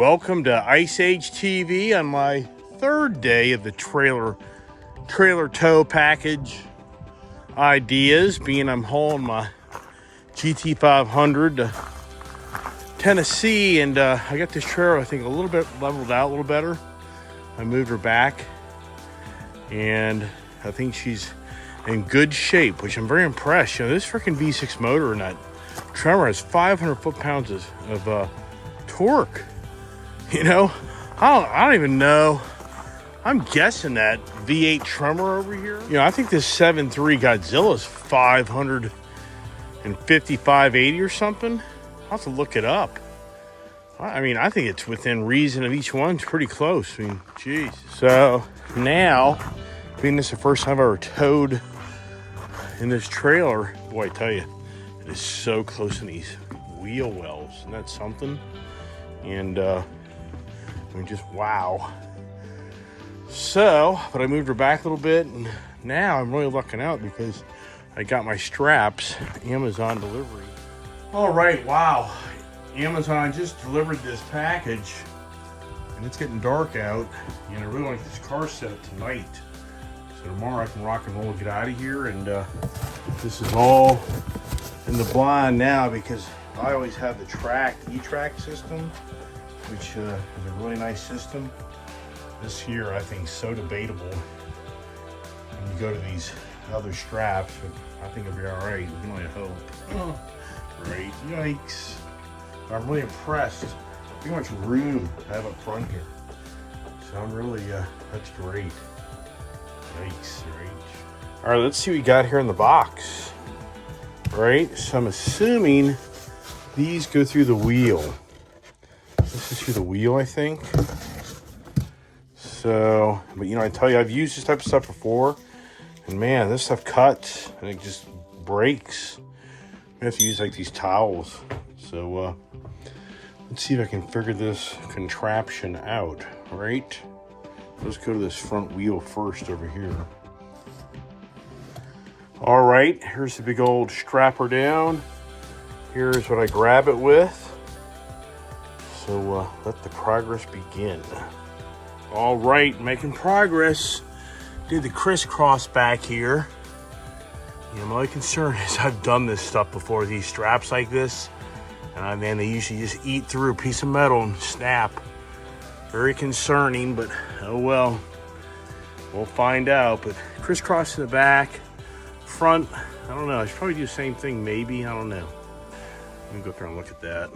welcome to Ice Age TV on my third day of the trailer tow package ideas, being I'm hauling my GT500 to Tennessee, and I got this trailer I think a little bit leveled out a little better. I moved her back and I think she's in good shape, which I'm very impressed. You know, this freaking V6 motor in that Tremor has 500 foot-pounds of torque. You know, I don't even know. I'm guessing that V8 Tremor over here. You know, I think this 7.3 Godzilla is 555, 80 or something. I'll have to look it up. I mean, I think it's within reason of each one. It's pretty close. I mean, geez. So now, being this is the first time I ever towed in this trailer, boy, I tell you, it is so close in these wheel wells. Isn't that something? And I mean, just wow. So, but I moved her back a little bit, and now I'm really lucking out because I got my straps, Amazon delivery. All right, wow. Amazon just delivered this package, and it's getting dark out, and I really like this car set tonight. So tomorrow I can rock and roll and get out of here, and this is all in the blind now because I always have the E-Track system, which is a really nice system. This here, I think, is so debatable. When you go to these other straps, but I think it'll be all right. We can only hope. Oh, great, yikes. I'm really impressed. Look how much room I have up front here. So I'm really, that's great. Yikes, right. All right, let's see what we got here in the box. Right, so I'm assuming these go through the wheel. This is through the wheel, I think. So, but you know, I tell you, I've used this type of stuff before, and man, this stuff cuts and it just breaks. I have to use like these towels. So, let's see if I can figure this contraption out. Right? Let's go to this front wheel first over here. All right, here's the big old strapper down. Here's what I grab it with. So let the progress begin. All right, making progress. Did the crisscross back here. You know, my only concern is I've done this stuff before, these straps like this. And man, they usually just eat through a piece of metal and snap. Very concerning, but oh well. We'll find out. But crisscross in the back, front, I don't know. I should probably do the same thing, maybe. I don't know. Let me go through and look at that.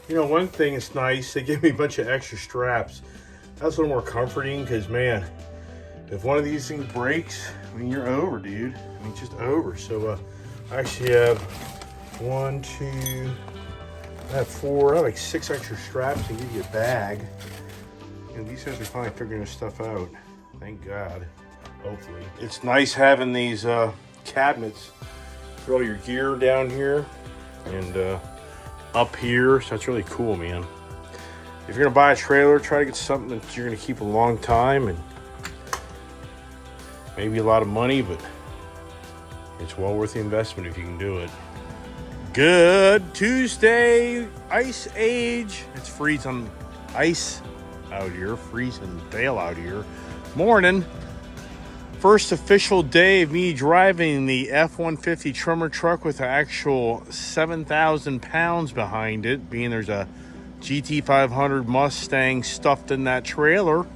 You know, one thing that's nice, they give me a bunch of extra straps. That's a little more comforting because, man, if one of these things breaks, I mean, you're over, dude. I mean, just over. So, I actually have I have 4, I have like 6 extra straps and give you a bag. And these guys are finally figuring this stuff out. Thank God. Hopefully. It's nice having these cabinets. Throw your gear down here and up here. So that's really cool, man. If you're gonna buy a trailer, try to get something that you're gonna keep a long time and maybe a lot of money, but it's well worth the investment if you can do it. Good Tuesday, Ice Age. It's freezing ice out here, freezing Dale out here. Morning. First official day of me driving the F-150 Tremor truck with an actual 7,000 pounds behind it, being there's a GT500 Mustang stuffed in that trailer.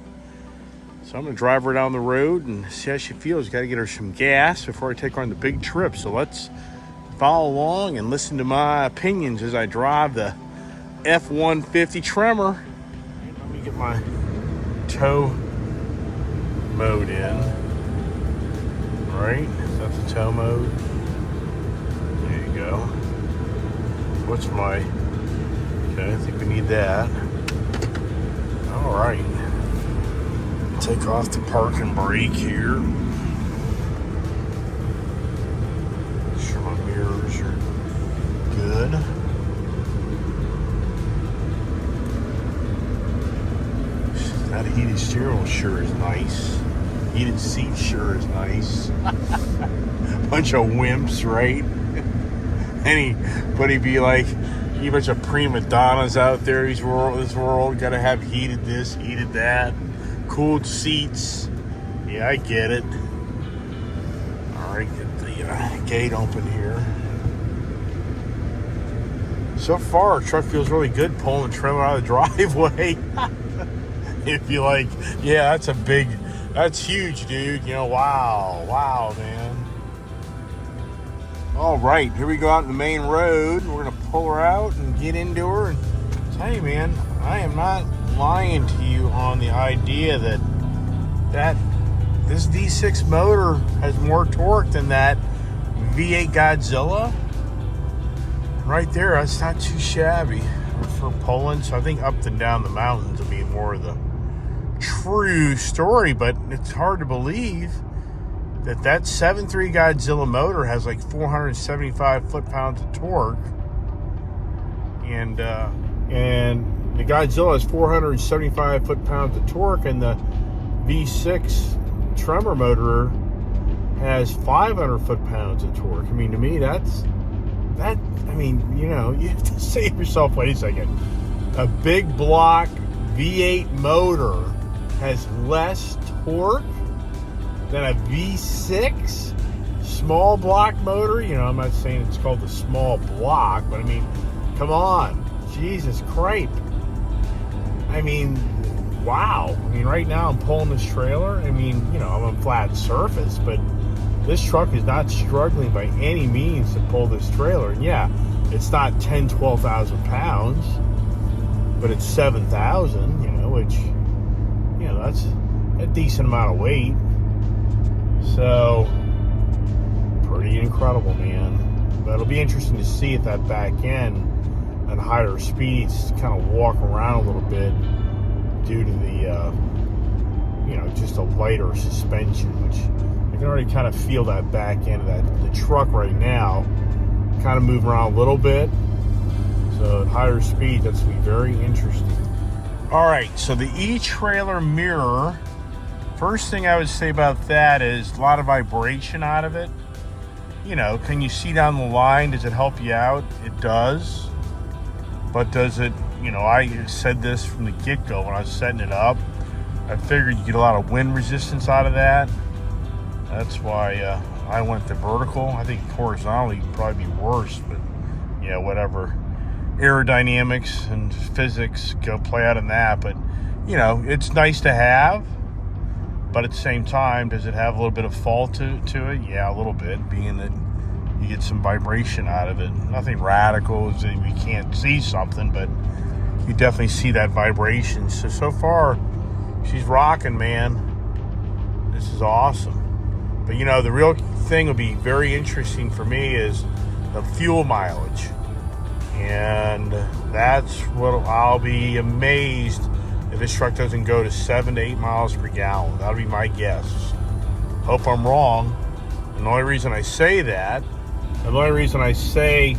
So I'm going to drive her down the road and see how she feels. Got to get her some gas before I take her on the big trip. So let's follow along and listen to my opinions as I drive the F-150 Tremor. Let me get my tow mode in. Right? That's the tow mode. There you go. What's my... Okay, I think we need that. All right. Take off the parking brake here. Make sure my mirrors are good. That heated steering wheel sure is nice. Heated seat sure is nice. Bunch of wimps, right? Anybody be like, You bunch of prima donnas out there. This world got to have heated this, heated that, cooled seats. Yeah, I get it. All right, get the gate open here. So far, our truck feels really good pulling the trailer out of the driveway. If you like, yeah, that's huge, dude. You know, wow, man. All right, here we go out in the main road. We're gonna pull her out and get into her. And tell you, man, I am not lying to you on the idea that this V6 motor has more torque than that V8 Godzilla. Right there, that's not too shabby for pulling. So I think up and down the mountains will be more of the true story, but it's hard to believe that 7.3 Godzilla motor has like 475 foot-pounds of torque, and the Godzilla has 475 foot-pounds of torque, and the V6 Tremor motor has 500 foot-pounds of torque. I mean, to me, that. I mean, you know, you have to say to yourself, wait a second, a big block V8 motor has less torque than a V6 small block motor? You know, I'm not saying it's called the small block, but I mean, come on, Jesus Christ. I mean, wow. I mean, right now I'm pulling this trailer. I mean, you know, I'm on flat surface, but this truck is not struggling by any means to pull this trailer. And yeah, it's not 10, 12,000 pounds, but it's 7,000, you know, which, you know, that's a decent amount of weight. So, pretty incredible, man. But it'll be interesting to see if that back end at higher speeds kind of walk around a little bit due to the, you know, just a lighter suspension, which I can already kind of feel that back end of the truck right now kind of move around a little bit. So at higher speed, that's going to be very interesting. All right, so the e-trailer mirror, first thing I would say about that is a lot of vibration out of it. You know, can you see down the line? Does it help you out? It does. But does it, you know, I said this from the get-go when I was setting it up. I figured you get a lot of wind resistance out of that. That's why I went to vertical. I think horizontally would probably be worse, but yeah, whatever. Aerodynamics and physics go play out in that. But, you know, it's nice to have. But at the same time, does it have a little bit of fall to it? Yeah, a little bit, being that you get some vibration out of it. Nothing radical, is that we can't see something, but you definitely see that vibration. So far, she's rocking, man. This is awesome. But, you know, the real thing will be very interesting for me is the fuel mileage. And that's what I'll be amazed if this truck doesn't go to 7 to 8 miles per gallon. That'll be my guess. Hope I'm wrong. And the only reason I say that, and the only reason I say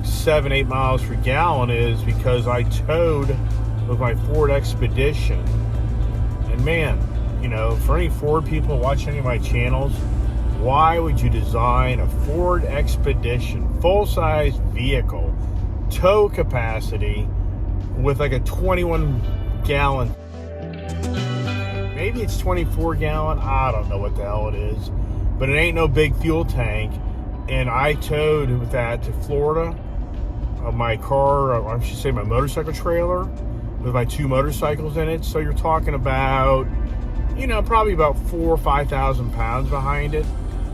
7, 8 miles per gallon is because I towed with my Ford Expedition. And man, you know, for any Ford people watching any of my channels, why would you design a Ford Expedition, full-size vehicle, tow capacity, with like a 21-gallon, maybe it's 24-gallon, I don't know what the hell it is, but it ain't no big fuel tank. And I towed with that to Florida, my car, or I should say my motorcycle trailer, with my 2 motorcycles in it. So you're talking about, you know, probably about 4,000 or 5,000 pounds behind it.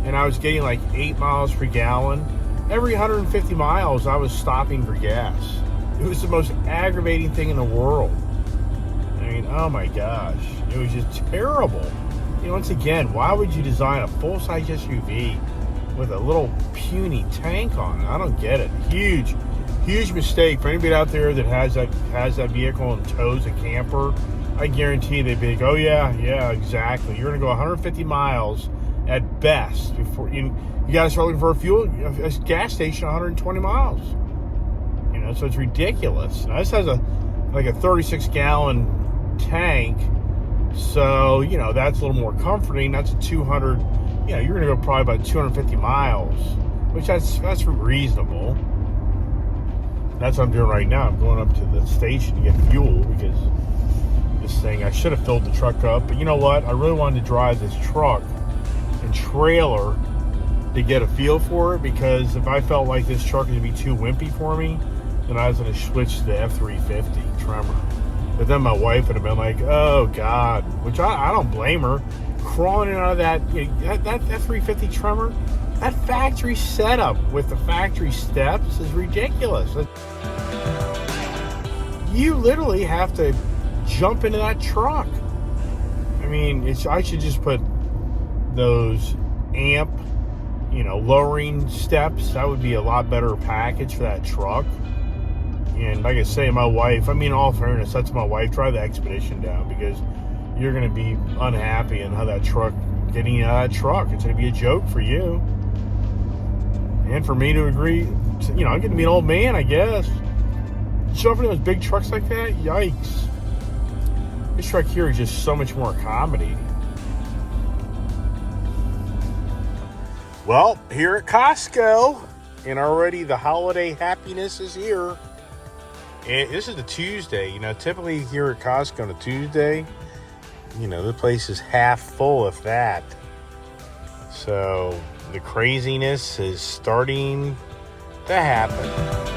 And I was getting like 8 miles per gallon. Every 150 miles, I was stopping for gas. It was the most aggravating thing in the world. I mean, oh my gosh. It was just terrible. You know, once again, why would you design a full-size SUV with a little puny tank on it? I don't get it. Huge mistake for anybody out there that has that vehicle and tows a camper. I guarantee they'd be like, oh yeah, exactly. You're gonna go 150 miles at best before you gotta start looking for a gas station 120 miles. You know, so it's ridiculous. Now, this has a 36-gallon tank, so you know that's a little more comforting. That's a 200. You know, you're gonna go probably about 250 miles, which that's reasonable. That's what I'm doing right now. I'm going up to the station to get fuel because this thing, I should have filled the truck up. But you know what? I really wanted to drive this truck and trailer to get a feel for it, because if I felt like this truck was going to be too wimpy for me, then I was going to switch to the F350 Tremor. But then my wife would have been like, oh God, which I don't blame her. Crawling in out of that F350 Tremor, that factory setup with the factory steps is ridiculous. You literally have to jump into that truck. I mean, I should just put those amp, lowering steps. That would be a lot better package for that truck. And like I say, my wife, in all fairness, that's my wife, drive the Expedition down, because you're going to be unhappy in how that truck, getting you out of that truck. It's going to be a joke for you. And for me to agree, I'm getting to be an old man, I guess. Jumping in those big trucks like that, yikes. This truck here is just so much more accommodating. Well, here at Costco, and already the holiday happiness is here. And this is the Tuesday. Typically here at Costco on a Tuesday, the place is half full, if that. So the craziness is starting to happen.